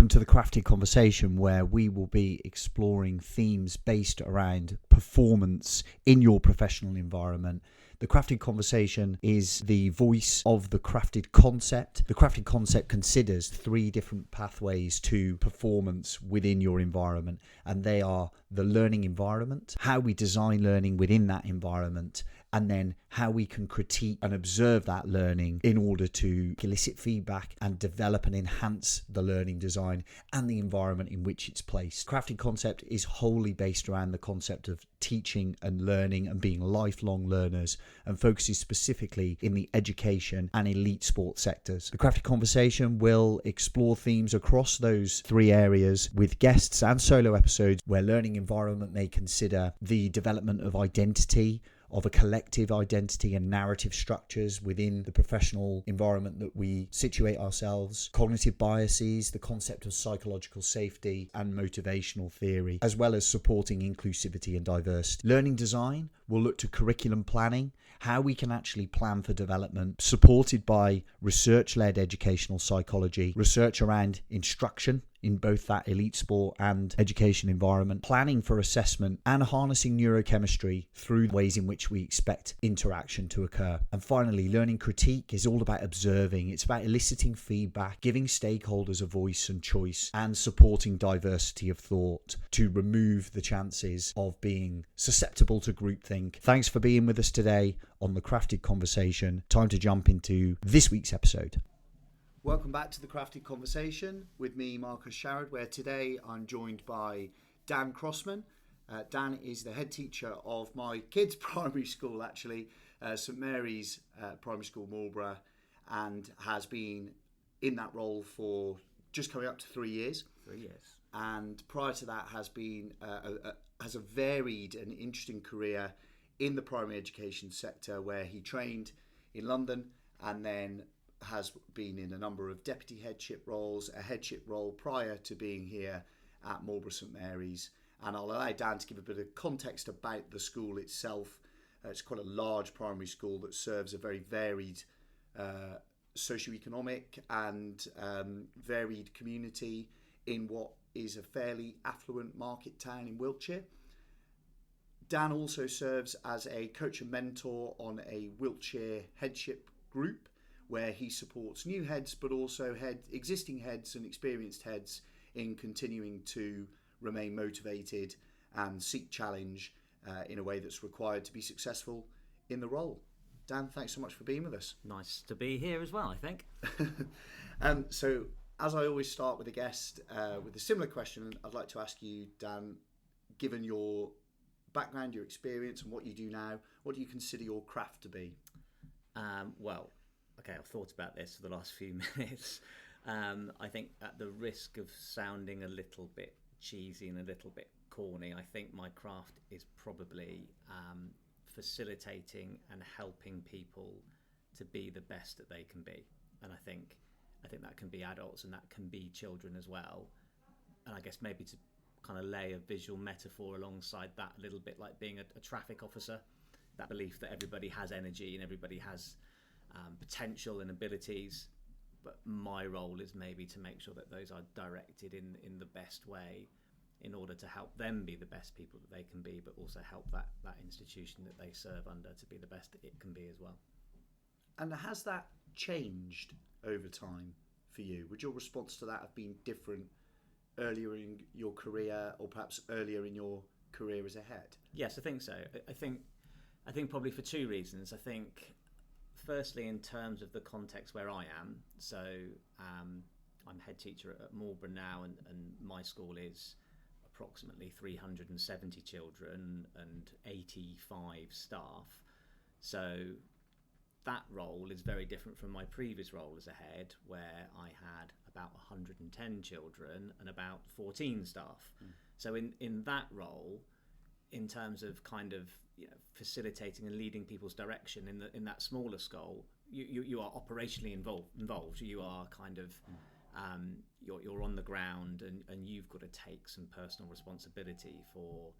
Welcome to the Crafted Conversation, where we will be exploring themes based around performance in your professional environment. The Crafted Conversation is the voice of the crafted concept. The crafted concept considers 3 different pathways to performance within your environment, and they are the learning environment, how we design learning within that environment, and then how we can critique and observe that learning in order to elicit feedback and develop and enhance the learning design and the environment in which it's placed. Crafted concept is wholly based around the concept of teaching and learning and being lifelong learners, and focuses specifically in the education and elite sport sectors. The Crafted Conversation will explore themes across those 3 areas with guests and solo episodes where learning environment may consider the development of identity, of a collective identity and narrative structures within the professional environment that we situate ourselves, cognitive biases, the concept of psychological safety and motivational theory, as well as supporting inclusivity and diversity. Learning design will look to curriculum planning, how we can actually plan for development, supported by research-led educational psychology, research around instruction in both that elite sport and education environment, planning for assessment, and harnessing neurochemistry through ways in which we expect interaction to occur. And finally, learning critique is all about observing. It's about eliciting feedback, giving stakeholders a voice and choice, and supporting diversity of thought to remove the chances of being susceptible to groupthink. Thanks for being with us today on the Crafted Conversation. Time to jump into this week's episode. Welcome back to the Crafted Conversation with me, Marcus Sharrod, where today I'm joined by Dan Crossman. Dan is the head teacher of my kids' primary school, actually, St Mary's Primary School, Marlborough, and has been in that role for just coming up to 3 years. 3 years. And prior to that has a varied and interesting career in the primary education sector, where he trained in London and then has been in a number of deputy headship roles, a headship role prior to being here at Marlborough St Mary's. And I'll allow Dan to give a bit of context about the school itself. It's quite a large primary school that serves a very varied socioeconomic and varied community in what is a fairly affluent market town in Wiltshire. Dan also serves as a coach and mentor on a Wiltshire headship group, where he supports new heads, but also existing heads and experienced heads in continuing to remain motivated and seek challenge in a way that's required to be successful in the role. Dan, thanks so much for being with us. Nice to be here as well, I think. So, as I always start with a guest with a similar question, I'd like to ask you, Dan, given your background, your experience and what you do now, what do you consider your craft to be? Okay, I've thought about this for the last few minutes. I think at the risk of sounding a little bit cheesy and a little bit corny, I think my craft is probably facilitating and helping people to be the best that they can be. And I think that can be adults and that can be children as well. And I guess maybe to kind of lay a visual metaphor alongside that, a little bit like being a traffic officer, that belief that everybody has energy and everybody has potential and abilities, but my role is maybe to make sure that those are directed in the best way in order to help them be the best people that they can be, but also help that institution that they serve under to be the best that it can be as well. And has that changed over time for you? Would your response to that have been different earlier in your career, or perhaps earlier in your career as a head? Yes, I think so. I think probably for 2 reasons. I think firstly, in terms of the context where I am, so I'm head teacher at Marlborough now, and my school is approximately 370 children and 85 staff. So that role is very different from my previous role as a head, where I had about 110 children and about 14 staff. So in that role, in terms of kind of facilitating and leading people's direction in that smaller school, you are operationally involved. You are kind of you're on the ground, and you've got to take some personal responsibility for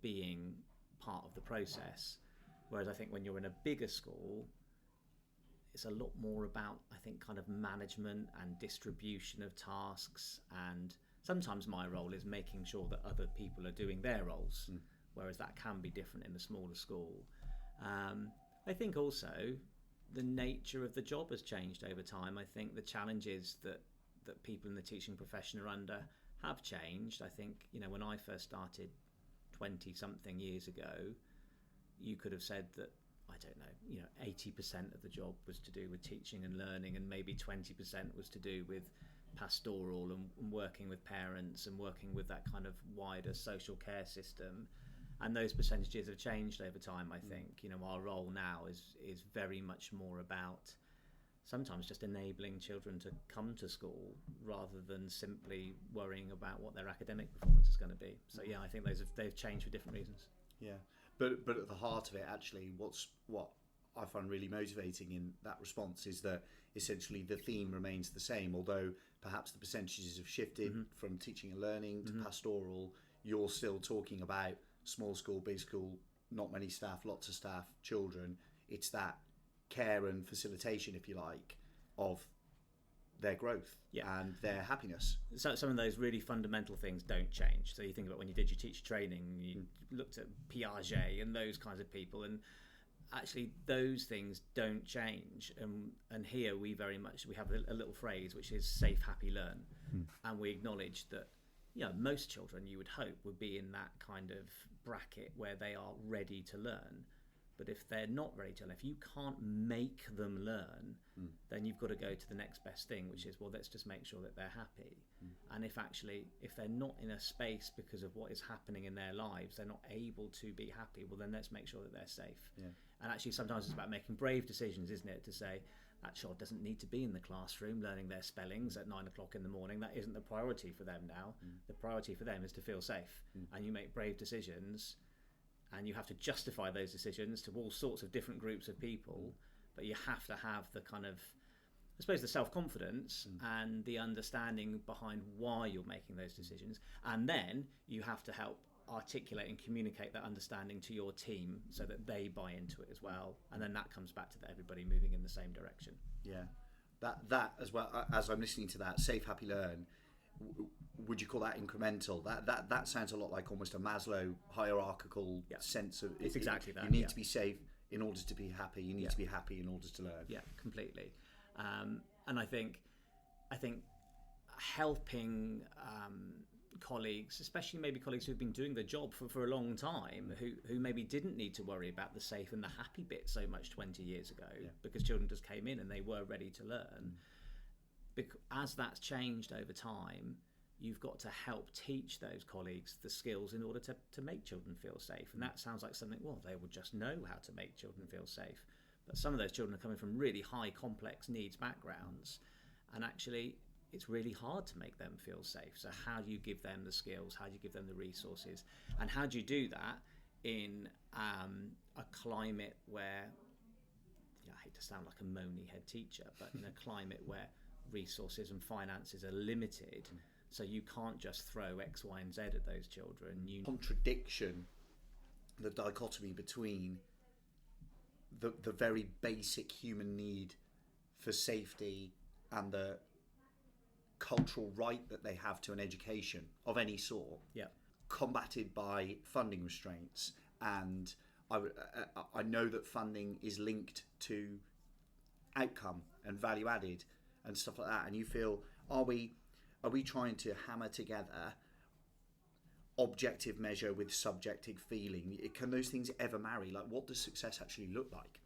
being part of the process. Whereas I think when you're in a bigger school, it's a lot more about, I think, kind of management and distribution of tasks, and sometimes my role is making sure that other people are doing their roles, whereas that can be different in a smaller school. I think also the nature of the job has changed over time. I think the challenges that people in the teaching profession are under have changed. I think, when I first started 20-something years ago, you could have said that, I don't know, 80% of the job was to do with teaching and learning, and maybe 20% was to do with pastoral and working with parents and working with that kind of wider social care system. And those percentages have changed over time, I think. Our role now is very much more about sometimes just enabling children to come to school rather than simply worrying about what their academic performance is going to be. So yeah, I think they've changed for different reasons. Yeah, but at the heart of it, actually, what I find really motivating in that response is that essentially the theme remains the same, although perhaps the percentages have shifted from teaching and learning to pastoral. You're still talking about small school, big school, not many staff, lots of staff, children. It's that care and facilitation, if you like, of their growth and their happiness. So some of those really fundamental things don't change. So you think about when you did your teacher training, you looked at Piaget and those kinds of people, and actually those things don't change. And here we have a little phrase which is safe, happy, learn. And we acknowledge that most children, you would hope, would be in that kind of bracket where they are ready to learn. But if they're not ready to learn, if you can't make them learn, then you've got to go to the next best thing, which is, well, let's just make sure that they're happy. And if they're not in a space because of what is happening in their lives, they're not able to be happy, well, then let's make sure that they're safe. And actually sometimes it's about making brave decisions, isn't it, to say that child doesn't need to be in the classroom learning their spellings at 9 o'clock in the morning. That isn't the priority for them now. The priority for them is to feel safe. And you make brave decisions, and you have to justify those decisions to all sorts of different groups of people, but you have to have the kind of, I suppose, the self-confidence and the understanding behind why you're making those decisions. And then you have to help articulate and communicate that understanding to your team so that they buy into it as well. And then that comes back to everybody moving in the same direction. Yeah, that as well. As I'm listening to that, safe, happy, learn, would you call that incremental? That sounds a lot like almost a Maslow hierarchical sense of it's exactly that. You need to be safe in order to be happy. You need to be happy in order to learn. Yeah, completely. And I think helping colleagues, especially maybe colleagues who've been doing the job for a long time, who maybe didn't need to worry about the safe and the happy bit so much 20 years ago, because children just came in and they were ready to learn. As that's changed over time, you've got to help teach those colleagues the skills in order to make children feel safe. And that sounds like something, well, they will just know how to make children feel safe. But some of those children are coming from really high complex needs backgrounds, and actually it's really hard to make them feel safe. So how do you give them the skills? How do you give them the resources? And how do you do that in a climate where, I hate to sound like a moany head teacher, but in a climate where resources and finances are limited, so you can't just throw X, Y, and Z at those children. Contradiction, the dichotomy between the very basic human need for safety and the cultural right that they have to an education of any sort, combated by funding restraints. And I know that funding is linked to outcome and value added and stuff like that, and you feel, are we trying to hammer together objective measure with subjective feeling? Can those things ever marry? Like, what does success actually look like?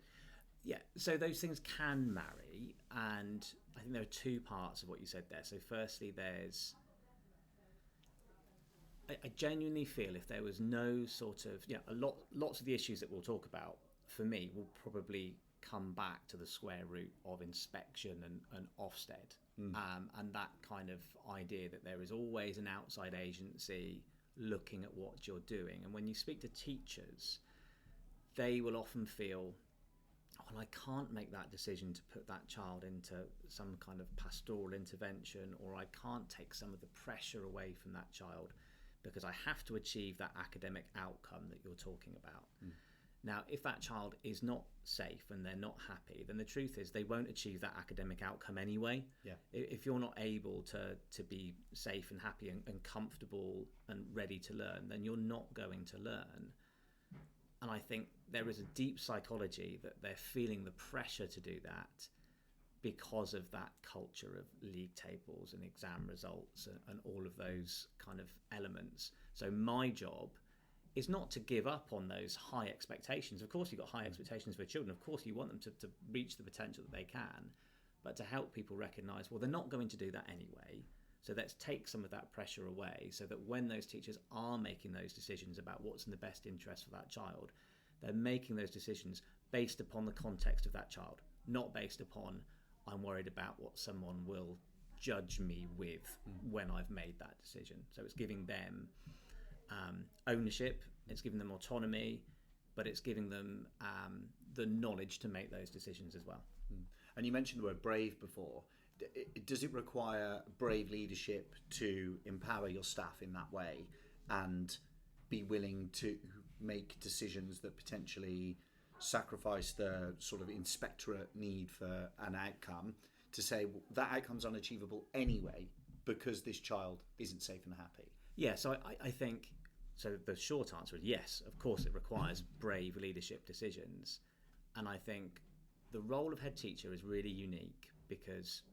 Yeah, so those things can marry, and I think there are two parts of what you said there. So firstly, I genuinely feel if there was no sort of, lots of the issues that we'll talk about, for me, will probably come back to the square root of inspection and Ofsted, and that kind of idea that there is always an outside agency looking at what you're doing. And when you speak to teachers, they will often feel, well, I can't make that decision to put that child into some kind of pastoral intervention, or I can't take some of the pressure away from that child because I have to achieve that academic outcome that you're talking about. Now, if that child is not safe and they're not happy, then the truth is they won't achieve that academic outcome anyway. Yeah. If you're not able to be safe and happy and comfortable and ready to learn, then you're not going to learn. And I think there is a deep psychology that they're feeling the pressure to do that because of that culture of league tables and exam results and all of those kind of elements. So my job is not to give up on those high expectations. Of course, you've got high expectations for children. Of course, you want them to reach the potential that they can, but to help people recognise, well, they're not going to do that anyway. So let's take some of that pressure away so that when those teachers are making those decisions about what's in the best interest for that child, they're making those decisions based upon the context of that child, not based upon, I'm worried about what someone will judge me with when I've made that decision. So it's giving them ownership, it's giving them autonomy, but it's giving them the knowledge to make those decisions as well. And you mentioned the word brave before. Does it require brave leadership to empower your staff in that way and be willing to make decisions that potentially sacrifice the sort of inspectorate need for an outcome, to say, well, that outcome's unachievable anyway because this child isn't safe and happy? Yeah, so I think, so the short answer is yes, of course it requires brave leadership decisions. And I think the role of head teacher is really unique because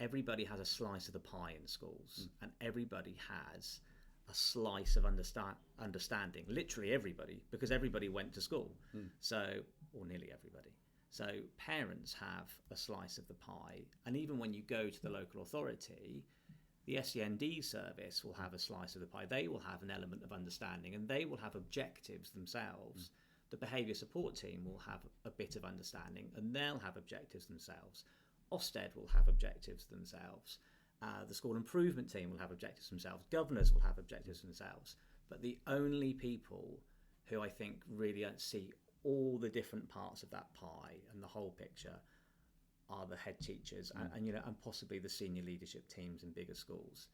everybody has a slice of the pie in schools, and everybody has a slice of understanding, literally everybody, because everybody went to school, so, or nearly everybody. So parents have a slice of the pie, and even when you go to the local authority, the SEND service will have a slice of the pie. They will have an element of understanding, and they will have objectives themselves. The behaviour support team will have a bit of understanding, and they'll have objectives themselves. Ofsted will have objectives themselves. The school improvement team will have objectives themselves. Governors will have objectives themselves. But the only people who I think really don't see all the different parts of that pie and the whole picture are the head teachers and possibly the senior leadership teams in bigger schools.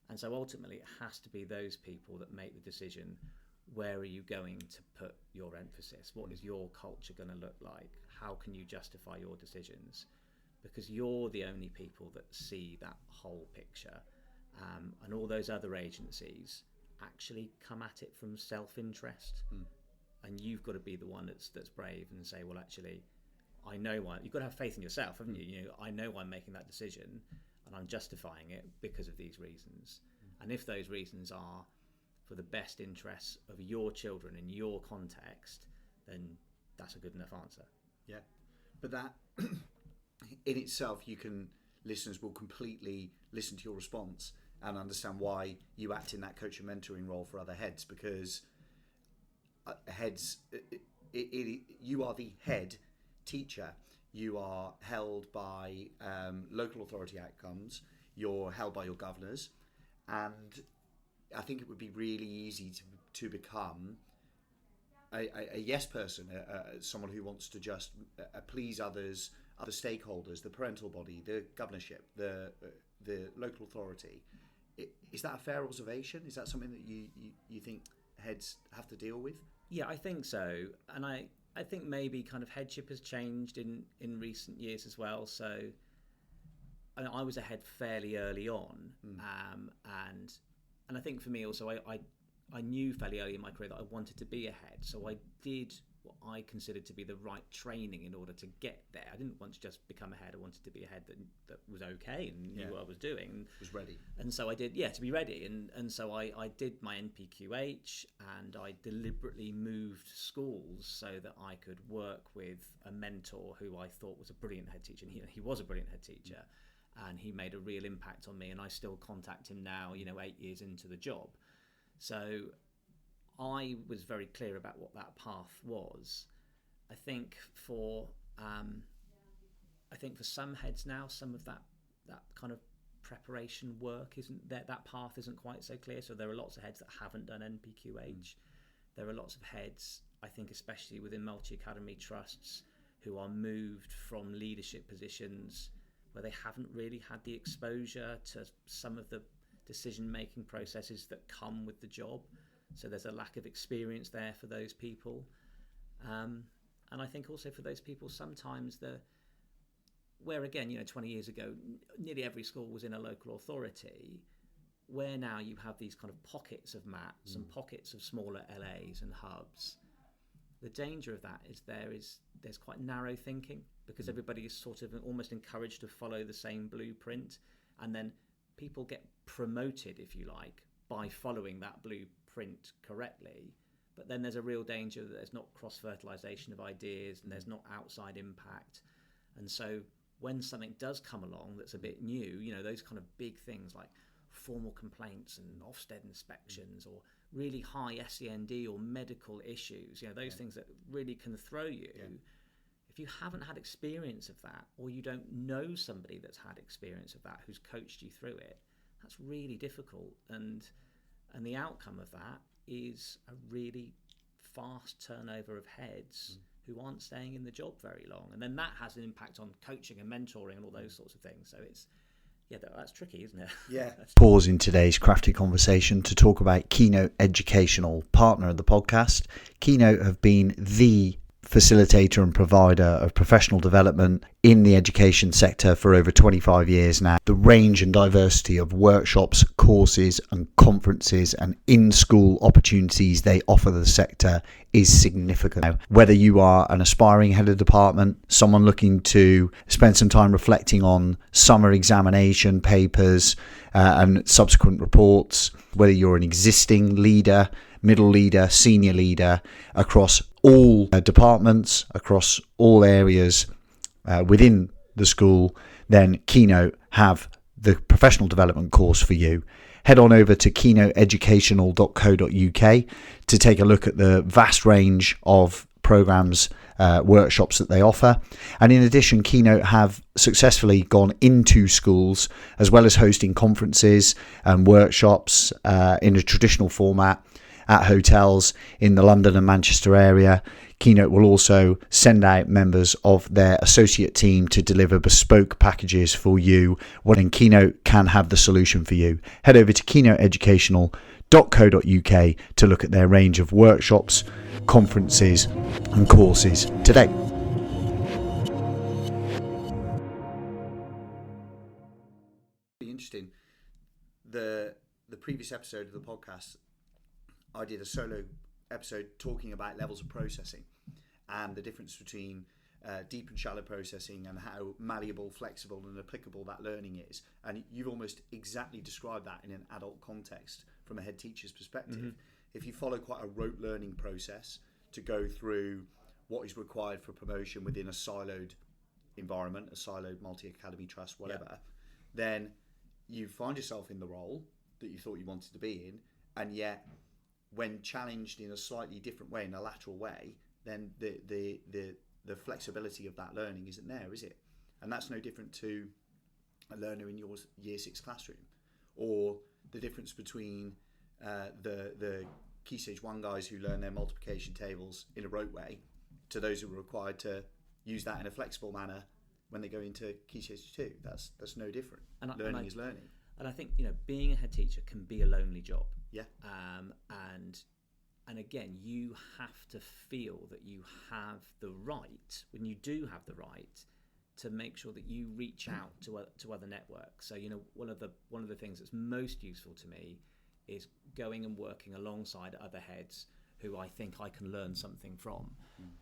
And so ultimately it has to be those people that make the decision, where are you going to put your emphasis? What is your culture going to look like? How can you justify your decisions? Because you're the only people that see that whole picture, and all those other agencies actually come at it from self-interest, and you've got to be the one that's brave and say, well, actually, I know why. You've got to have faith in yourself, haven't you? You know, I know I'm making that decision, and I'm justifying it because of these reasons. And if those reasons are for the best interests of your children in your context, then that's a good enough answer. Yeah, but that in itself, listeners will completely listen to your response and understand why you act in that coach and mentoring role for other heads, because heads, you are the head teacher. You are held by local authority outcomes. You're held by your governors, and I think it would be really easy to become a yes person, someone who wants to just please others, other stakeholders, the parental body, the governorship, the local authority. Is that a fair observation? Is that something that you think heads have to deal with? Yeah, I think so. And I think maybe kind of headship has changed in recent years as well. So I was a head fairly early on, and I think for me also, I knew fairly early in my career that I wanted to be a head. So I did what I considered to be the right training in order to get there. I didn't want to just become a head. I wanted to be a head that was okay and knew what I was doing. Was ready. And so I did, to be ready. And so I did my NPQH, and I deliberately moved schools so that I could work with a mentor who I thought was a brilliant head teacher. And he was a brilliant head teacher, and he made a real impact on me. And I still contact him now, 8 years into the job. So I was very clear about what that path was. I think for some heads now, some of that kind of preparation work isn't there. That path isn't quite so clear. So there are lots of heads that haven't done NPQH. There are lots of heads, I think, especially within multi-academy trusts, who are moved from leadership positions where they haven't really had the exposure to some of the decision-making processes that come with the job. So there's a lack of experience there for those people. And I think also for those people, sometimes where again, 20 years ago, nearly every school was in a local authority, where now you have these kind of pockets of MATs and pockets of smaller LAs and hubs. The danger of that is there's quite narrow thinking, because everybody is sort of almost encouraged to follow the same blueprint, and then people get promoted, if you like, by following that blueprint correctly. But then there's a real danger that there's not cross-fertilization of ideas and there's not outside impact. And so when something does come along that's a bit new, those kind of big things like formal complaints and Ofsted inspections, or really high SEND or medical issues, those things that really can throw you. If you haven't had experience of that, or you don't know somebody that's had experience of that who's coached you through it, that's really difficult. And the outcome of that is a really fast turnover of heads who aren't staying in the job very long. And then that has an impact on coaching and mentoring and all those sorts of things. So that's tricky, isn't it? Yeah. Pause in today's crafty conversation to talk about Keynote Educational, partner of the podcast. Keynote have been the facilitator and provider of professional development in the education sector for over 25 years now. The range and diversity of workshops, courses and conferences and in-school opportunities they offer the sector is significant. Now, whether you are an aspiring head of department, someone looking to spend some time reflecting on summer examination papers and subsequent reports, whether you're an existing leader, middle leader, senior leader across all departments, across all areas within the school, then Keynote have the professional development course for you. Head on over to keynoteeducational.co.uk to take a look at the vast range of programs, workshops that they offer. And in addition, Keynote have successfully gone into schools, as well as hosting conferences and workshops in a traditional format at hotels in the London and Manchester area. Keynote will also send out members of their associate team to deliver bespoke packages for you, when Keynote can have the solution for you. Head over to keynoteeducational.co.uk to look at their range of workshops, conferences and courses today. Interesting. The previous episode of the podcast, I did a solo episode talking about levels of processing and the difference between deep and shallow processing, and how malleable, flexible and applicable that learning is. And you've almost exactly described that in an adult context from a head teacher's perspective. Mm-hmm. If you follow quite a rote learning process to go through what is required for promotion within a siloed environment, a siloed multi-academy trust, whatever, then you find yourself in the role that you thought you wanted to be in, and yet when challenged in a slightly different way, in a lateral way, then the flexibility of that learning isn't there, is it? And that's no different to a learner in your year 6 classroom, or the difference between the Key Stage 1 guys who learn their multiplication tables in a rote way to those who are required to use that in a flexible manner when they go into Key Stage 2. That's no different. Learning is learning. And I think, being a head teacher can be a lonely job. Yeah. And again, you have to feel that you have the right, when you do have the right, to make sure that you reach out to other networks. So, one of the things that's most useful to me is going and working alongside other heads who I think I can learn something from.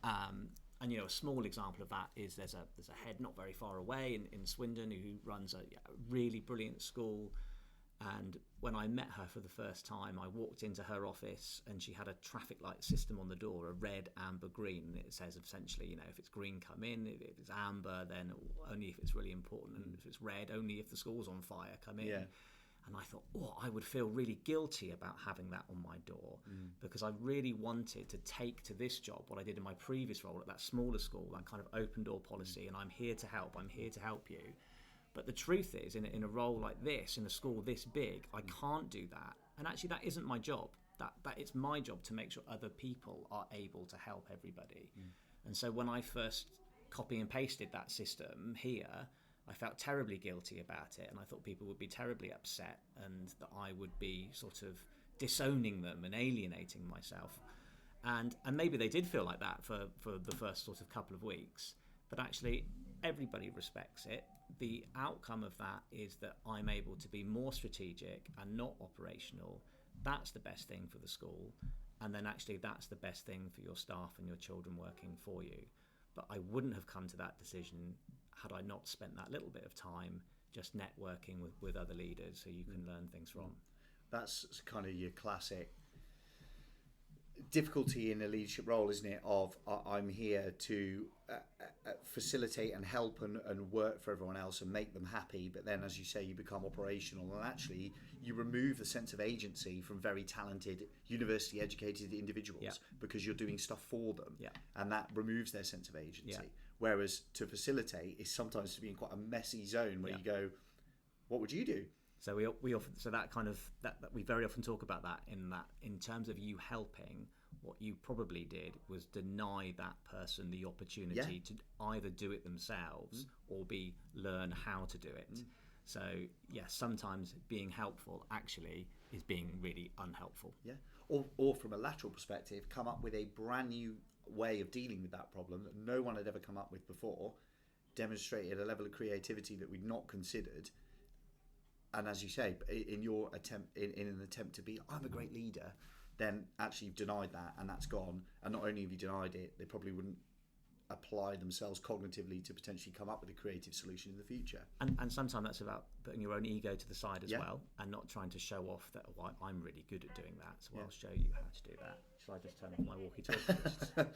And a small example of that is there's a head not very far away in Swindon who runs a really brilliant school. And when I met her for the first time, I walked into her office and she had a traffic light system on the door, a red, amber, green. And it says essentially, if it's green, come in. If it's amber, then only if it's really important. And if it's red, only if the school's on fire, come in. Yeah. And I thought, I would feel really guilty about having that on my door, because I really wanted to take to this job what I did in my previous role at that smaller school, that kind of open door policy, and I'm here to help you. But the truth is, in a role like this, in a school this big, I can't do that. And actually, that isn't my job. That it's my job to make sure other people are able to help everybody. And so when I first copy and pasted that system here, I felt terribly guilty about it, and I thought people would be terribly upset and that I would be sort of disowning them and alienating myself. And maybe they did feel like that for the first sort of couple of weeks, but actually everybody respects it. The outcome of that is that I'm able to be more strategic and not operational. That's the best thing for the school. And then actually that's the best thing for your staff and your children working for you. But I wouldn't have come to that decision had I not spent that little bit of time just networking with other leaders who you can learn things from. That's kind of your classic difficulty in a leadership role, isn't it? Of I'm here to facilitate and help and work for everyone else and make them happy, but then, as you say, you become operational, and actually you remove the sense of agency from very talented, university educated individuals because you're doing stuff for them, and that removes their sense of agency. Whereas to facilitate is sometimes to be in quite a messy zone where you go, what would you do? So we often, so that kind of that we very often talk about that in terms of you helping. What you probably did was deny that person the opportunity to either do it themselves or learn how to do it. So sometimes being helpful actually is being really unhelpful. Yeah, or from a lateral perspective, come up with a brand new way of dealing with that problem that no one had ever come up with before, demonstrated a level of creativity that we'd not considered. And as you say, in your attempt, in an attempt to be, I'm a great leader, then actually you've denied that, and that's gone. And not only have you denied it, they probably wouldn't apply themselves cognitively to potentially come up with a creative solution in the future. And sometimes that's about putting your own ego to the side as well, and not trying to show off that I'm really good at doing that, so I'll show you how to do that. Shall I just turn off my walkie-talkie?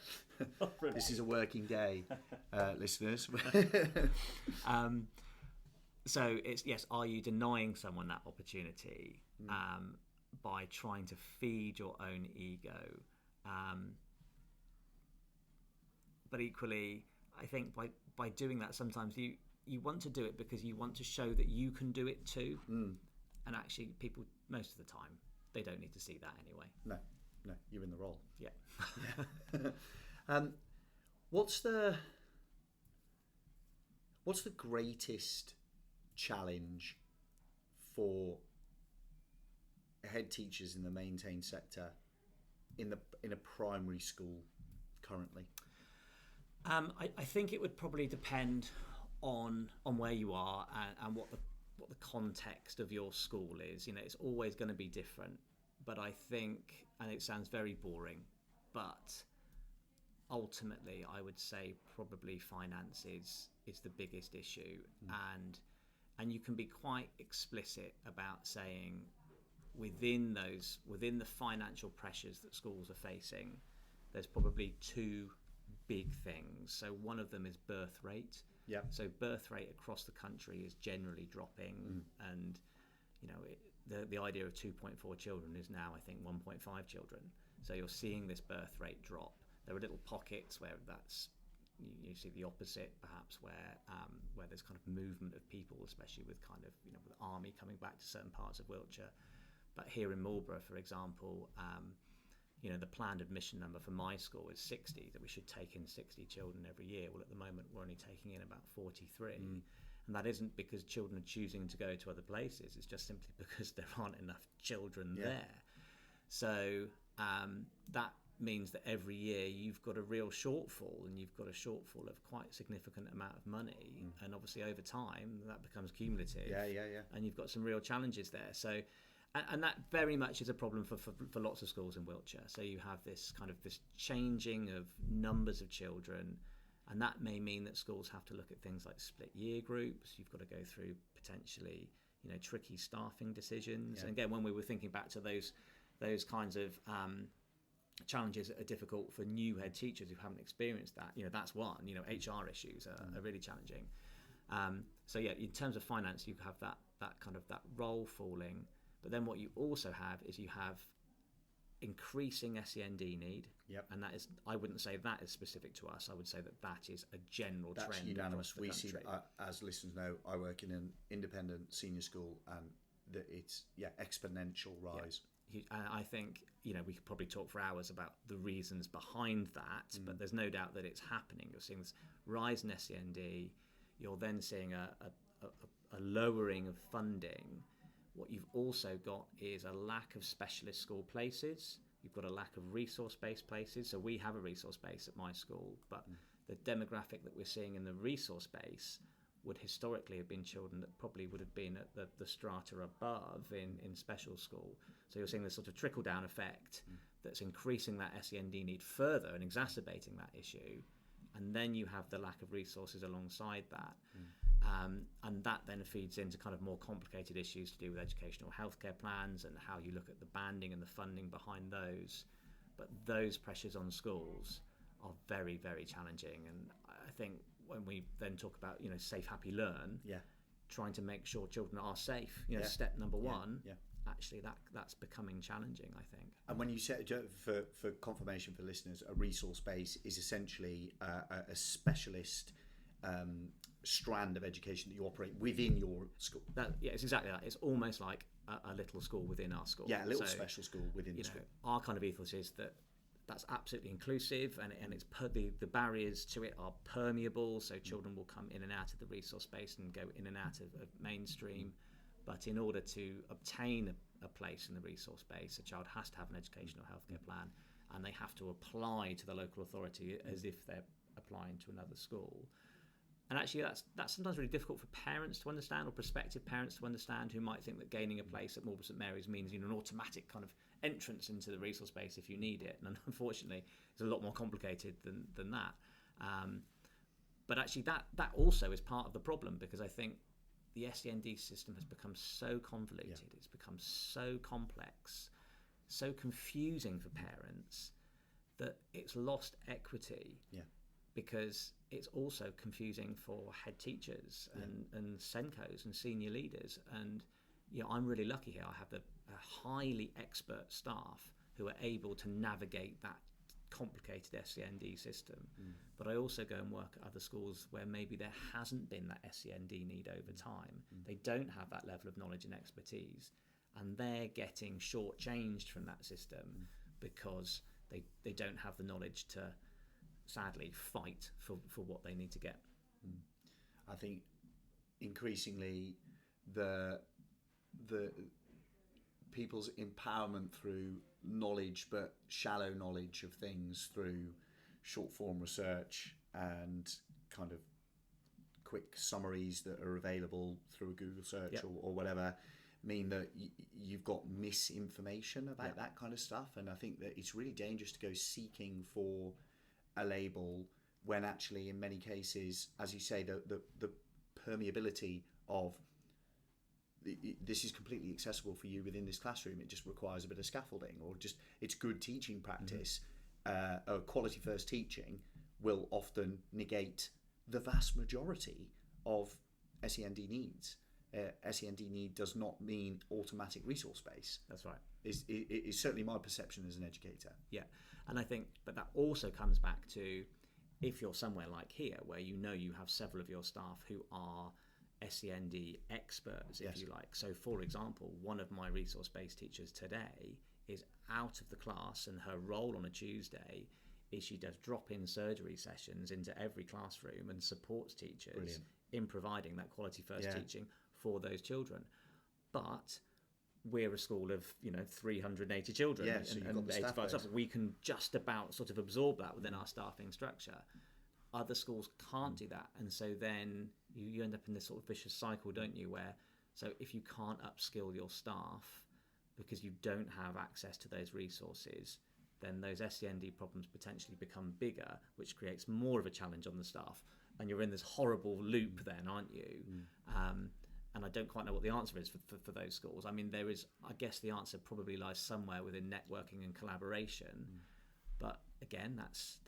This is a working day, listeners. So it's, are you denying someone that opportunity by trying to feed your own ego? But equally, I think by doing that, sometimes you want to do it because you want to show that you can do it too. And actually, people, most of the time, they don't need to see that anyway. No, you're in the role. Yeah. What's the greatest challenge for head teachers in the maintained sector in a primary school currently? I think it would probably depend on where you are and what the context of your school is. It's always going to be different. But I think, and it sounds very boring, but ultimately I would say probably finance is the biggest issue. And you can be quite explicit about saying within the financial pressures that schools are facing, there's probably two big things. So one of them is birth rate. Yeah. So birth rate across the country is generally dropping, and the idea of 2.4 children is now, I think, 1.5 children. So you're seeing this birth rate drop. There are little pockets where that's you see the opposite, perhaps, where there's kind of movement of people, especially with kind of with the army coming back to certain parts of Wiltshire. But here in Marlborough, for example, the planned admission number for my school is 60, that we should take in 60 children every year. Well, at the moment, we're only taking in about 43. And that isn't because children are choosing to go to other places. It's just simply because there aren't enough children there. So that means that every year you've got a real shortfall, and you've got a shortfall of quite a significant amount of money. And obviously over time, that becomes cumulative. And you've got some real challenges there. So, and that very much is a problem for lots of schools in Wiltshire. So you have this changing of numbers of children, and that may mean that schools have to look at things like split year groups. You've got to go through potentially, tricky staffing decisions. And again, when we were thinking back to those kinds of challenges that are difficult for new head teachers who haven't experienced that, that's one. HR issues are really challenging. So in terms of finance, you have that role falling. But then what you also have is you have increasing SEND need. And that is, I wouldn't say that is specific to us. I would say that is a general trend. That's unanimous. We see, country. as listeners know, I work in an independent senior school, and it's exponential rise. And I think we could probably talk for hours about the reasons behind that, but there's no doubt that it's happening. You're seeing this rise in SEND. You're then seeing a lowering of funding. What you've also got is a lack of specialist school places. You've got a lack of resource-based places. So we have a resource base at my school, but the demographic that we're seeing in the resource base would historically have been children that probably would have been at the strata above in special school. So you're seeing this sort of trickle-down effect that's increasing that SEND need further and exacerbating that issue. And then you have the lack of resources alongside that. And that then feeds into kind of more complicated issues to do with educational healthcare plans and how you look at the banding and the funding behind those. But those pressures on schools are very, very challenging. And I think when we then talk about, safe, happy, learn, trying to make sure children are safe, step number one, actually that's becoming challenging, I think. And when you say, for confirmation for listeners, a resource base is essentially a specialist strand of education that you operate within your school. It's exactly that. It's almost like a little school within our school. Yeah, a little special school within the school. Our kind of ethos is that's absolutely inclusive, and it's the barriers to it are permeable, so children will come in and out of the resource space and go in and out of mainstream. But in order to obtain a place in the resource base, a child has to have an educational healthcare plan, and they have to apply to the local authority as if they're applying to another school. And actually that's sometimes really difficult for parents to understand, or prospective parents to understand, who might think that gaining a place at Marlborough St Mary's means an automatic kind of entrance into the resource base if you need it. And unfortunately, it's a lot more complicated than that. But actually that also is part of the problem, because I think the SEND system has become so convoluted, it's become so complex, so confusing for parents, that it's lost equity. Because it's also confusing for head teachers and SENCOs and senior leaders. And I'm really lucky here. I have a highly expert staff who are able to navigate that complicated SEND system. But I also go and work at other schools where maybe there hasn't been that SEND need over time. They don't have that level of knowledge and expertise, and they're getting shortchanged from that system because they don't have the knowledge to, sadly, fight for what they need to get. I think increasingly the people's empowerment through knowledge, but shallow knowledge of things through short form research and kind of quick summaries that are available through a Google search or whatever, mean that you've got misinformation about that kind of stuff. And I think that it's really dangerous to go seeking for a label when actually in many cases, as you say, the permeability of this is completely accessible for you within this classroom. It just requires a bit of scaffolding, or just it's good teaching practice. Quality first teaching will often negate the vast majority of SEND needs. SEND need does not mean automatic resource base. That's right. It's certainly my perception as an educator. Yeah, and I think, but that also comes back to, if you're somewhere like here where you have several of your staff who are SEND experts, if you like. So, for example, one of my resource-based teachers today is out of the class, and her role on a Tuesday is she does drop-in surgery sessions into every classroom and supports teachers in providing that quality first teaching for those children. But we're a school of 380 children, so and 85 staff. We can just about sort of absorb that within our staffing structure. Other schools can't do that, and so then you end up in this sort of vicious cycle, don't you, where so if you can't upskill your staff because you don't have access to those resources, then those SEND problems potentially become bigger, which creates more of a challenge on the staff, and you're in this horrible loop then, aren't you? And I don't quite know what the answer is for those schools. I mean, I guess the answer probably lies somewhere within networking and collaboration, but again, that's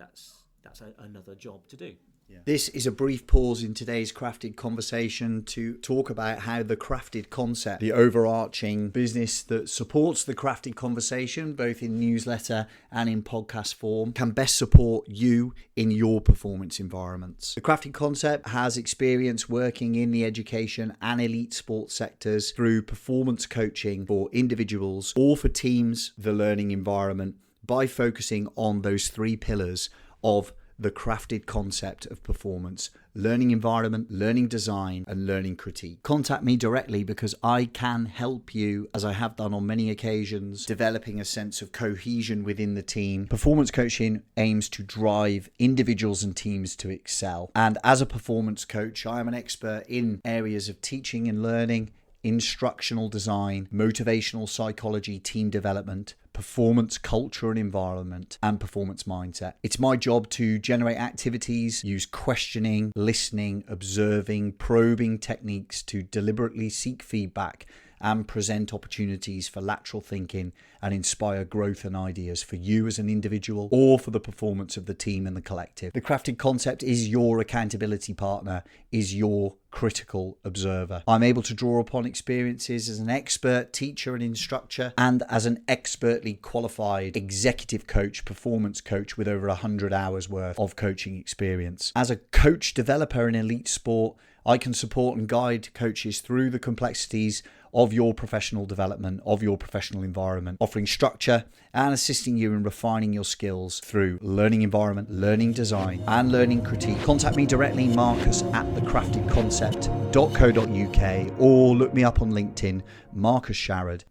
another job to do. Yeah. This is a brief pause in today's crafted conversation to talk about how the crafted concept, the overarching business that supports the crafted conversation, both in newsletter and in podcast form, can best support you in your performance environments. The crafted concept has experience working in the education and elite sports sectors through performance coaching for individuals or for teams, the learning environment, by focusing on those three pillars of the crafted concept of performance, learning environment, learning design, and learning critique. Contact me directly because I can help you, as I have done on many occasions, developing a sense of cohesion within the team. Performance coaching aims to drive individuals and teams to excel. And as a performance coach, I am an expert in areas of teaching and learning, instructional design, motivational psychology, team development, performance culture and environment, and performance mindset. It's my job to generate activities, use questioning, listening, observing, probing techniques to deliberately seek feedback and present opportunities for lateral thinking and inspire growth and ideas for you as an individual or for the performance of the team and the collective. The crafted concept is your accountability partner, is your critical observer. I'm able to draw upon experiences as an expert teacher and instructor and as an expertly qualified executive coach, performance coach with over 100 hours worth of coaching experience. As a coach developer in elite sport, I can support and guide coaches through the complexities of your professional development, of your professional environment, offering structure and assisting you in refining your skills through learning environment, learning design, and learning critique. Contact me directly, Marcus at thecraftedconcept.co.uk, or look me up on LinkedIn, Marcus Sharrod.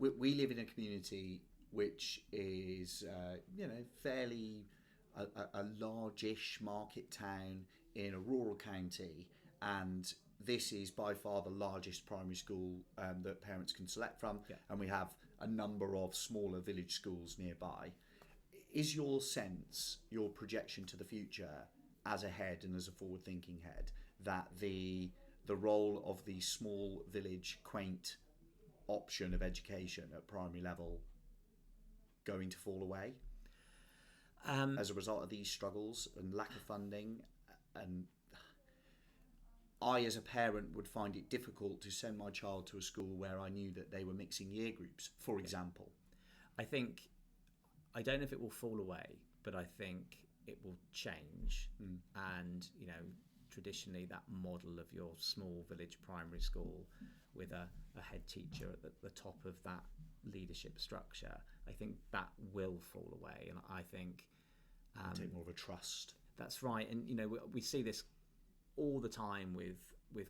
We live in a community which is, fairly a large-ish market town in a rural county, and this is by far the largest primary school that parents can select from, and we have a number of smaller village schools nearby. Is your sense, your projection to the future as a head and as a forward-thinking head, that the role of the small village quaint option of education at primary level going to fall away as a result of these struggles and lack of funding? And I, as a parent, would find it difficult to send my child to a school where I knew that they were mixing year groups, for example. I don't know if it will fall away, but I think it will change. And, traditionally that model of your small village primary school with a head teacher at the top of that leadership structure, I think that will fall away. And I think... take more of a trust. That's right. And, we see this all the time with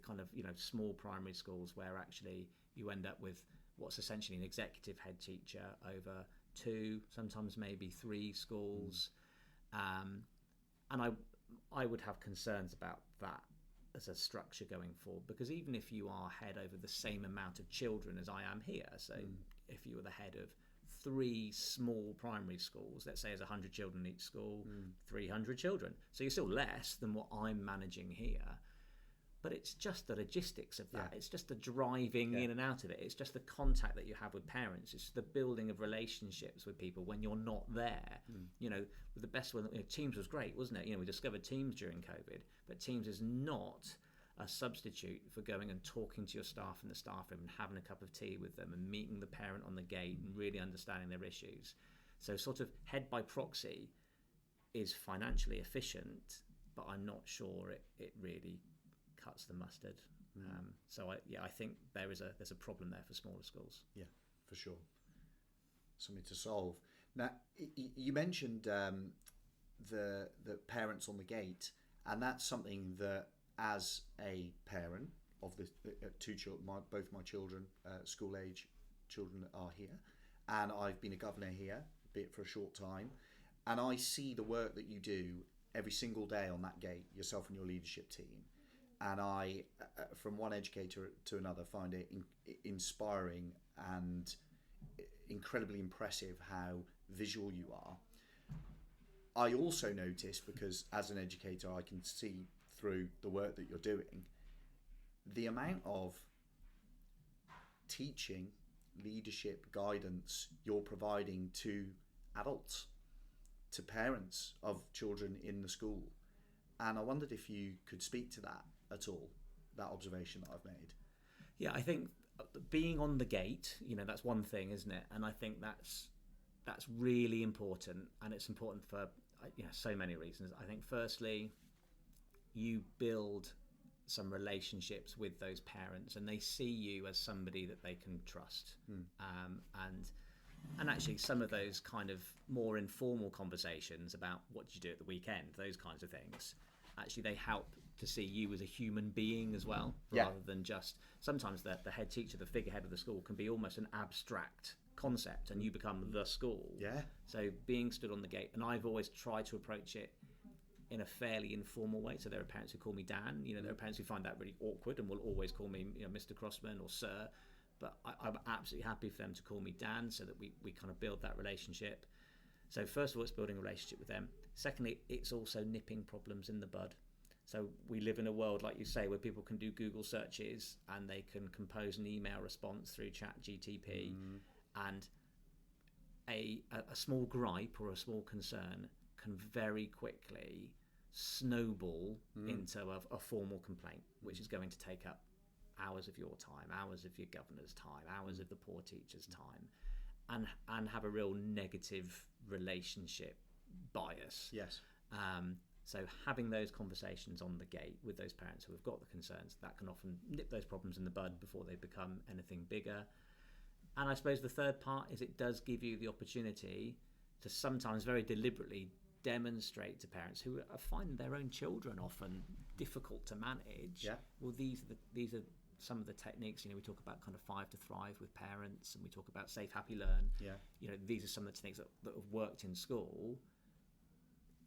kind of small primary schools where actually you end up with what's essentially an executive head teacher over 2, sometimes maybe 3 schools, and I would have concerns about that as a structure going forward, because even if you are head over the same amount of children as I am here, so if you were the head of 3 small primary schools, let's say there's 100 children in each school, 300 children. So you're still less than what I'm managing here. But it's just the logistics of that. Yeah. It's just the driving in and out of it. It's just the contact that you have with parents. It's the building of relationships with people when you're not there. With the best one, Teams was great, wasn't it? We discovered Teams during COVID, but Teams is not a substitute for going and talking to your staff in the staff room and having a cup of tea with them and meeting the parent on the gate and really understanding their issues. So sort of head by proxy is financially efficient, but I'm not sure it really cuts the mustard. I think there's a problem there for smaller schools. Yeah, for sure. Something to solve. Now, you mentioned the parents on the gate, and that's something that, as a parent of the 2 children, both my children, school age children are here, and I've been a governor here, be it for a short time, and I see the work that you do every single day on that gate, yourself and your leadership team, and I, from one educator to another, find it inspiring and incredibly impressive how visual you are. I also notice, because as an educator I can see through the work that you're doing, the amount of teaching, leadership, guidance you're providing to adults, to parents of children in the school. And I wondered if you could speak to that at all, that observation that I've made. Yeah, I think being on the gate, that's one thing, isn't it? And I think that's really important, and it's important for so many reasons. I think firstly, you build some relationships with those parents and they see you as somebody that they can trust. And And actually, some of those kind of more informal conversations about what did you do at the weekend, those kinds of things, actually they help to see you as a human being as well, rather than just, sometimes the head teacher, the figurehead of the school can be almost an abstract concept and you become the school. Yeah. So being stood on the gate, and I've always tried to approach it in a fairly informal way. So there are parents who call me Dan, there are parents who find that really awkward and will always call me Mr. Crossman or Sir. But I'm absolutely happy for them to call me Dan, so that we kind of build that relationship. So first of all, it's building a relationship with them. Secondly, it's also nipping problems in the bud. So we live in a world, like you say, where people can do Google searches and they can compose an email response through ChatGTP, and a small gripe or a small concern can very quickly snowball into a formal complaint, which is going to take up hours of your time, hours of your governor's time, hours of the poor teacher's time, and have a real negative relationship bias. Yes. So having those conversations on the gate with those parents who have got the concerns, that can often nip those problems in the bud before they become anything bigger. And I suppose the third part is it does give you the opportunity to sometimes very deliberately demonstrate to parents who are finding their own children often difficult to manage. Yeah. Well, these are some of the techniques. We talk about kind of 5 to Thrive with parents, and we talk about Safe, Happy, Learn. Yeah. These are some of the techniques that have worked in school.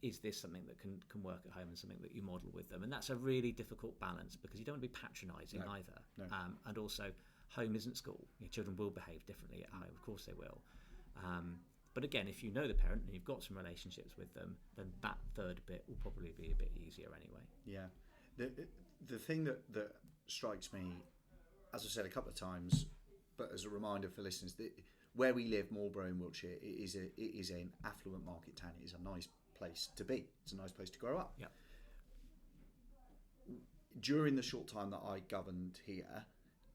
Is this something that can work at home and something that you model with them? And that's a really difficult balance, because you don't want to be patronising either. No. And also, home isn't school. Children will behave differently at home. Of course they will. But again, if you know the parent and you've got some relationships with them, then that third bit will probably be a bit easier anyway. Yeah. The thing that strikes me, as I said a couple of times, but as a reminder for listeners, that where we live, Marlborough in Wiltshire, it is an affluent market town. It is a nice place to be. It's a nice place to grow up. Yeah. During the short time that I governed here,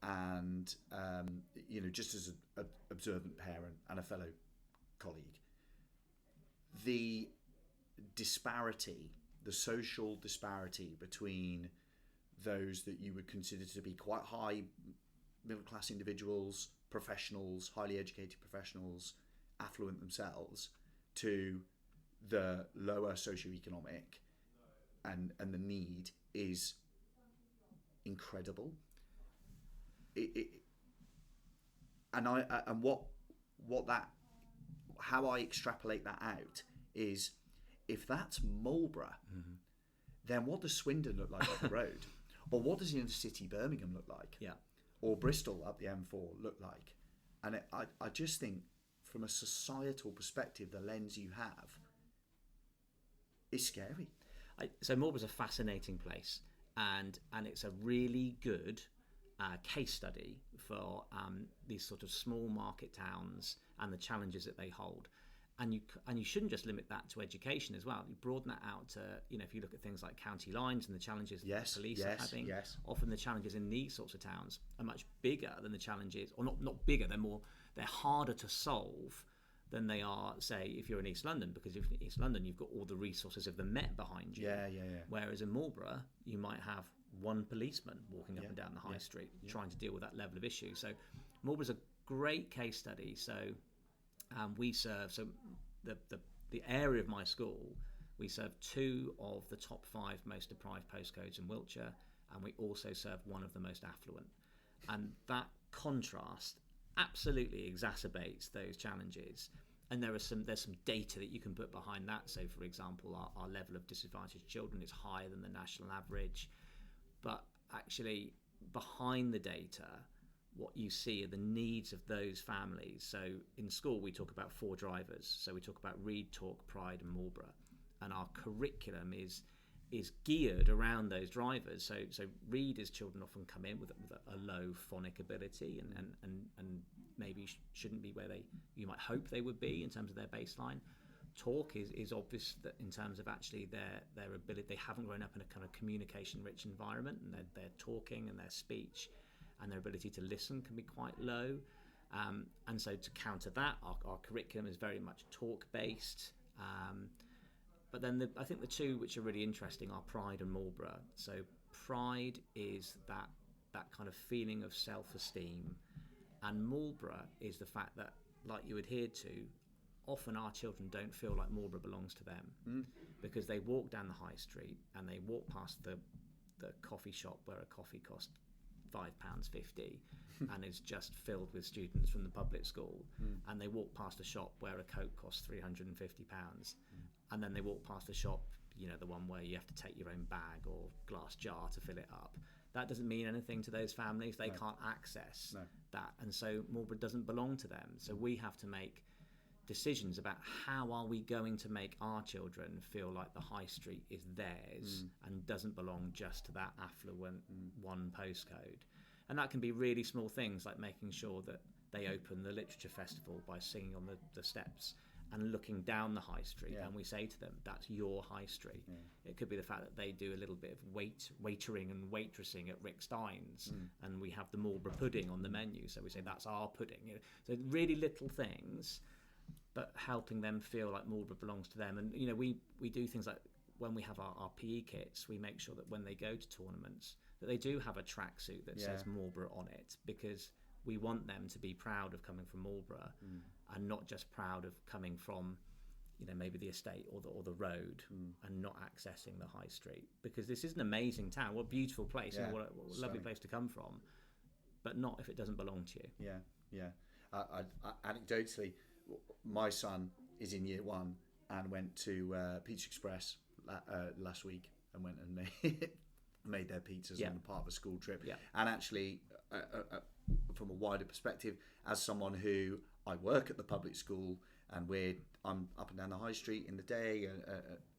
and just as an observant parent and a fellow colleague, the social disparity between those that you would consider to be quite high middle class individuals, professionals, highly educated professionals, affluent themselves, to the lower socioeconomic and the need is incredible. How I extrapolate that out is, if that's Marlborough, then what does Swindon look like up the road? Or what does inner city Birmingham look like? Yeah. Or Bristol up the M4 look like? And I just think, from a societal perspective, the lens you have is scary. So Marlborough's a fascinating place, and it's a really good case study for these sort of small market towns and the challenges that they hold. And you shouldn't just limit that to education as well. You broaden that out to, if you look at things like county lines and the challenges that the police are having. Yes. Often the challenges in these sorts of towns are much bigger than the challenges, or not bigger. They're harder to solve than they are, say, if you're in East London, because if you're in East London, you've got all the resources of the Met behind you. Yeah. Whereas in Marlborough, you might have one policeman walking up and down the high street trying to deal with that level of issue. So Marlborough's a great case study. So we serve, the area of my school, we serve 2 of the top 5 most deprived postcodes in Wiltshire, and we also serve one of the most affluent. And that contrast absolutely exacerbates those challenges. And there's some data that you can put behind that. So, for example, our level of disadvantaged children is higher than the national average. But actually, behind the data, what you see are the needs of those families. So in school, we talk about 4 drivers. So we talk about Read, Talk, Pride, and Marlborough. And our curriculum is geared around those drivers. So readers, children often come in with a low phonic ability and maybe shouldn't be where you might hope they would be in terms of their baseline. Talk is obvious that in terms of actually their ability, they haven't grown up in a kind of communication-rich environment, and their talking and their speech and their ability to listen can be quite low. And so to counter that, our curriculum is very much talk-based. But then I think the 2 which are really interesting are Pride and Marlborough. So Pride is that kind of feeling of self-esteem, and Marlborough is the fact that like you adhered to, often our children don't feel like Marlborough belongs to them because they walk down the high street and they walk past the coffee shop where a coffee costs £5.50 and is just filled with students from the public school, and they walk past a shop where a Coke costs £350, and then they walk past a shop, you know, the one where you have to take your own bag or glass jar to fill it up. That doesn't mean anything to those families. They can't access that, and so Marlborough doesn't belong to them. So we have to make decisions about how are we going to make our children feel like the high street is theirs and doesn't belong just to that affluent one postcode. And that can be really small things, like making sure that they open the literature festival by singing on the steps and looking down the high street, and we say to them, that's your high street. It could be the fact that they do a little bit of waitering and waitressing at Rick Stein's, and we have the Marlborough pudding on the menu, so we say that's our pudding. You know, so really little things, but helping them feel like Marlborough belongs to them. And you know, we do things like, when we have our PE kits, we make sure that when they go to tournaments that they do have a tracksuit that says Marlborough on it, because we want them to be proud of coming from Marlborough and not just proud of coming from, you know, maybe the estate or the road and not accessing the high street. Because this is an amazing town, what a beautiful place, and what a lovely place to come from, but not if it doesn't belong to you. Anecdotally, my son is in year 1 and went to Pizza Express last week and went and made their pizzas on part of a school trip. And actually, from a wider perspective, as someone who, I work at the public school and I'm up and down the high street in the day,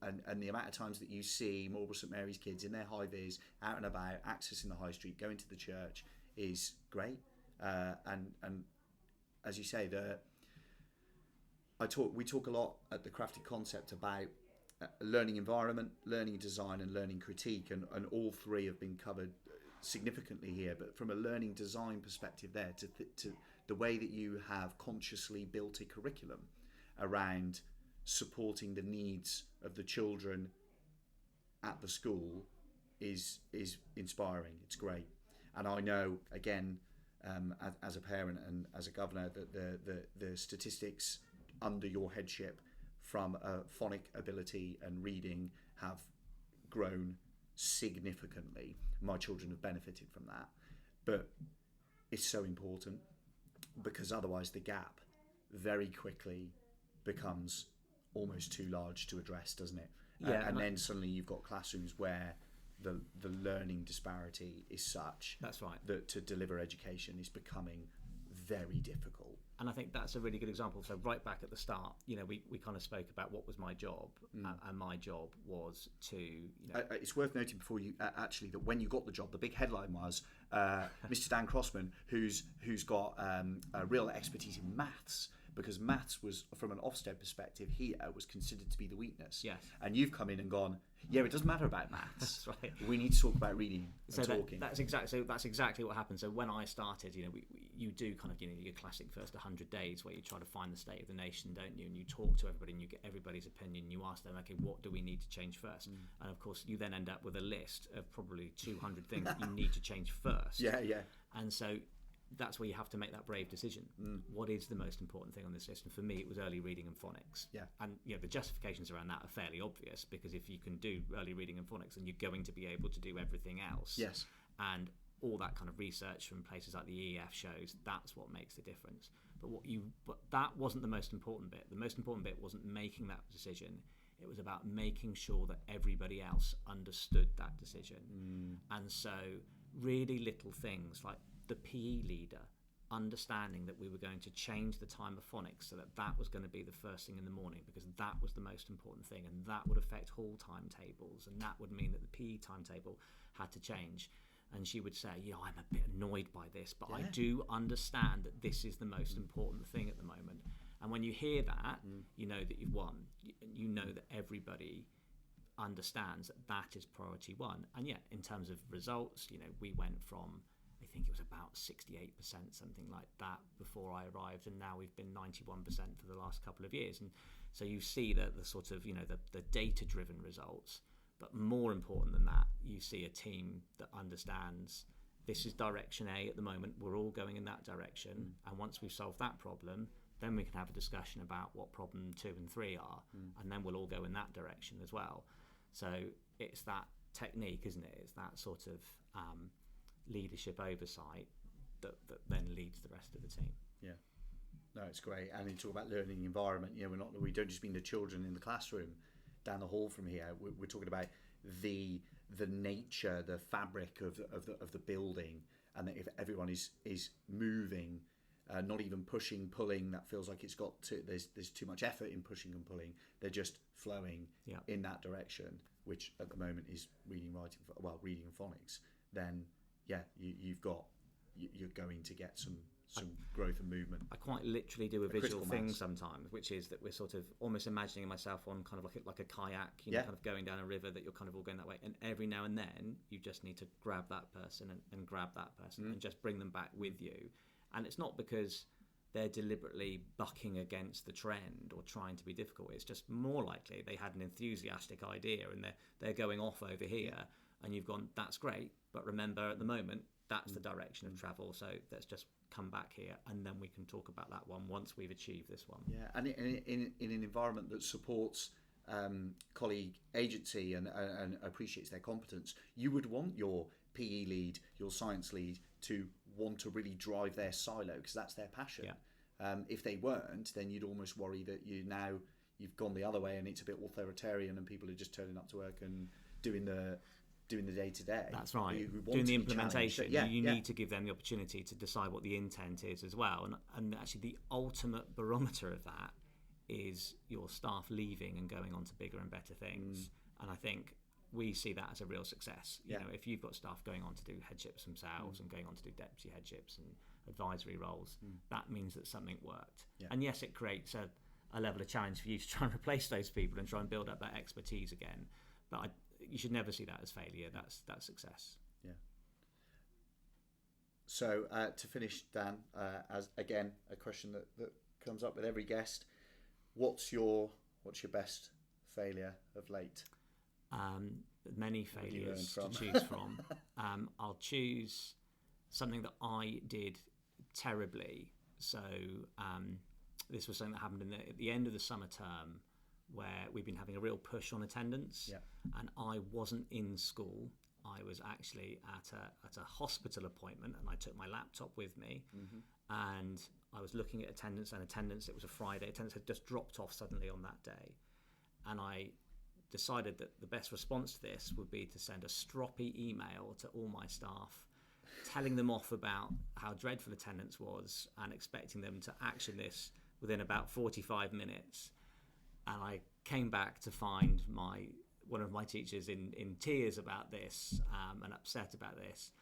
and the amount of times that you see Marlborough St Mary's kids in their high vis out and about, accessing the high street, going to the church, is great. And as you say, we talk a lot at the Crafted Concept about learning environment, learning design, and learning critique, and all three have been covered significantly here. But from a learning design perspective, there to the way that you have consciously built a curriculum around supporting the needs of the children at the school is inspiring. It's great. And I know, again, as a parent and as a governor, that the statistics under your headship from phonic ability and reading have grown significantly. My children have benefited from that, but it's so important, because otherwise the gap very quickly becomes almost too large to address, doesn't it? And then suddenly you've got classrooms where the learning disparity is such, that's right, that to deliver education is becoming very difficult. And I think that's a really good example. So right back at the start, you know, we kind of spoke about what was my job, and my job was to, you know... It's worth noting before you actually that when you got the job, the big headline was Mr. Dan Crossman, who's got a real expertise in maths, because maths was, from an Ofsted perspective here, was considered to be the weakness. Yes. And you've come in and gone, it doesn't matter about maths. That's right. We need to talk about reading and talking. That's exactly what happened. So when I started, you know, you do kind of, you know, your classic first 100 days where you try to find the state of the nation, don't you? And you talk to everybody and you get everybody's opinion. You ask them, okay, what do we need to change first? And of course, you then end up with a list of probably 200 things that you need to change first. Yeah. And so that's where you have to make that brave decision. What is the most important thing on this list? And for me, it was early reading and phonics. And you know, the justifications around that are fairly obvious, because if you can do early reading and phonics, then you're going to be able to do everything else. Yes. And all that kind of research from places like the EEF shows that's what makes the difference. But that wasn't the most important bit. The most important bit wasn't making that decision. It was about making sure that everybody else understood that decision. And so really little things like the PE leader understanding that we were going to change the time of phonics so that was going to be the first thing in the morning, because that was the most important thing, and that would affect hall timetables, and that would mean that the PE timetable had to change. And she would say, I'm a bit annoyed by this, but I do understand that this is the most important thing at the moment. And when you hear that, you know that you've won. You know that everybody understands that is priority one. And in terms of results, you know, we went from, I think it was about 68%, something like that, before I arrived, and now we've been 91% for the last couple of years. And so you see the sort of, you know, the data-driven results. But more important than that, you see a team that understands this is direction A at the moment. We're all going in that direction. And once we've solved that problem, then we can have a discussion about what problem 2 and 3 are, and then we'll all go in that direction as well. So it's that technique, isn't it? It's that sort of leadership oversight that then leads the rest of the team. Yeah. No, it's great. And you talk about learning environment. You know, we don't just mean the children in the classroom down the hall from here. We're talking about the nature, the fabric of the building, and that if everyone is moving, not even pushing, pulling, that feels like it's got to. There's too much effort in pushing and pulling. They're just flowing in that direction, which at the moment is reading, writing, reading and phonics. Then you're going to get some growth and movement. I quite literally do a visual thing sometimes, which is that we're sort of almost imagining myself on kind of like a kayak, kind of going down a river, that you're kind of all going that way. And every now and then you just need to grab that person and grab that person and just bring them back with you. And it's not because they're deliberately bucking against the trend or trying to be difficult. It's just more likely they had an enthusiastic idea and they're going off over here, and you've gone, that's great, but remember at the moment that's the direction of travel, so let's just come back here and then we can talk about that one once we've achieved this one. Yeah, and in an environment that supports colleague agency and appreciates their competence, you would want your PE lead, your science lead to want to really drive their silo because that's their passion. If they weren't, then you'd almost worry that you've gone the other way and it's a bit authoritarian and people are just turning up to work and doing the day-to-day. That's right. Doing the implementation. You need to give them the opportunity to decide what the intent is as well. And actually the ultimate barometer of that is your staff leaving and going on to bigger and better things. And I think we see that as a real success. You know, if you've got staff going on to do headships themselves and going on to do deputy headships and advisory roles, that means that something worked. And yes, it creates a level of challenge for you to try and replace those people and try and build up that expertise again. But you should never see that as failure. That's success. Yeah. So to finish, Dan, as again a question that comes up with every guest, what's your best failure of late? Many failures to choose from. I'll choose something that I did terribly. So this was something that happened at the end of the summer term, where we've been having a real push on attendance, and I wasn't in school. I was actually at a hospital appointment, and I took my laptop with me, and I was looking at attendance. It was a Friday. Attendance had just dropped off suddenly on that day, and I decided that the best response to this would be to send a stroppy email to all my staff, telling them off about how dreadful attendance was and expecting them to action this within about 45 minutes. And I came back to find one of my teachers in tears about this and upset about this.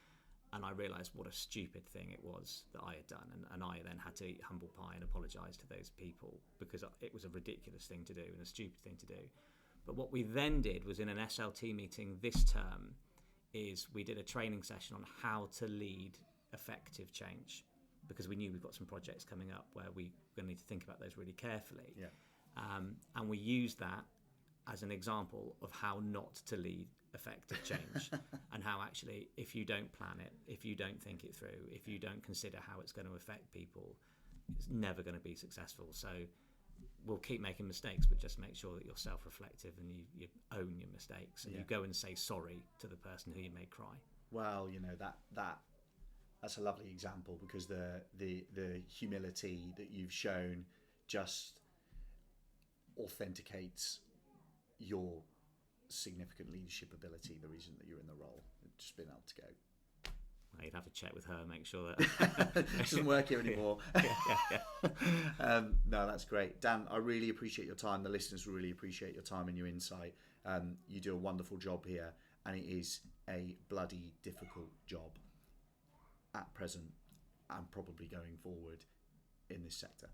And I realised what a stupid thing it was that I had done. And I then had to eat humble pie and apologise to those people because it was a ridiculous thing to do and a stupid thing to do. But what we then did was in an SLT meeting this term is we did a training session on how to lead effective change, because we knew we've got some projects coming up where we're going to need to think about those really carefully. And we used that as an example of how not to lead effective change and how actually if you don't plan it, if you don't think it through, if you don't consider how it's going to affect people, it's never going to be successful. So we'll keep making mistakes, but just make sure that you're self-reflective and you own your mistakes and you go and say sorry to the person who you made cry. Well, that's a lovely example, because the humility that you've shown just authenticates your significant leadership ability, the reason that you're in the role. Just being able to go, well, you'd have to check with her, make sure that it doesn't work here anymore. No, that's great. Dan, I really appreciate your time. The listeners really appreciate your time and your insight. You do a wonderful job here, and it is a bloody difficult job at present and probably going forward in this sector.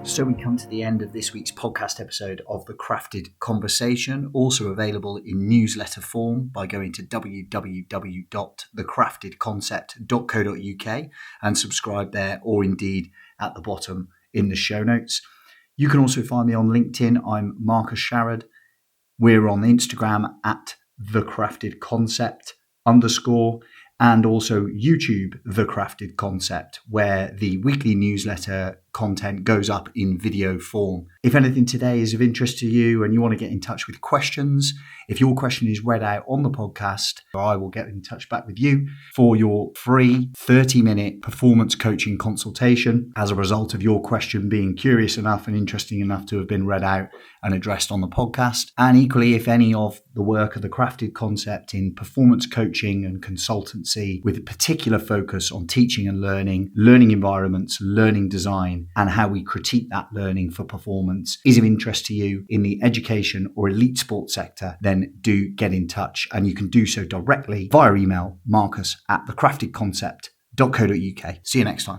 So we come to the end of this week's podcast episode of The Crafted Conversation, also available in newsletter form by going to www.thecraftedconcept.co.uk and subscribe there, or indeed at the bottom in the show notes. You can also find me on LinkedIn. I'm Marcus Sharrod. We're on Instagram at The Crafted Concept. _, and also YouTube, The Crafted Concept, where the weekly newsletter content goes up in video form. If anything today is of interest to you and you want to get in touch with questions, if your question is read out on the podcast, I will get in touch back with you for your free 30-minute performance coaching consultation as a result of your question being curious enough and interesting enough to have been read out and addressed on the podcast. And equally, if any of the work of the Crafted Concept in performance coaching and consultancy with a particular focus on teaching and learning environments, learning design, and how we critique that learning for performance is of interest to you in the education or elite sports sector, then do get in touch. And you can do so directly via email, marcus@thecraftedconcept.co.uk. See you next time.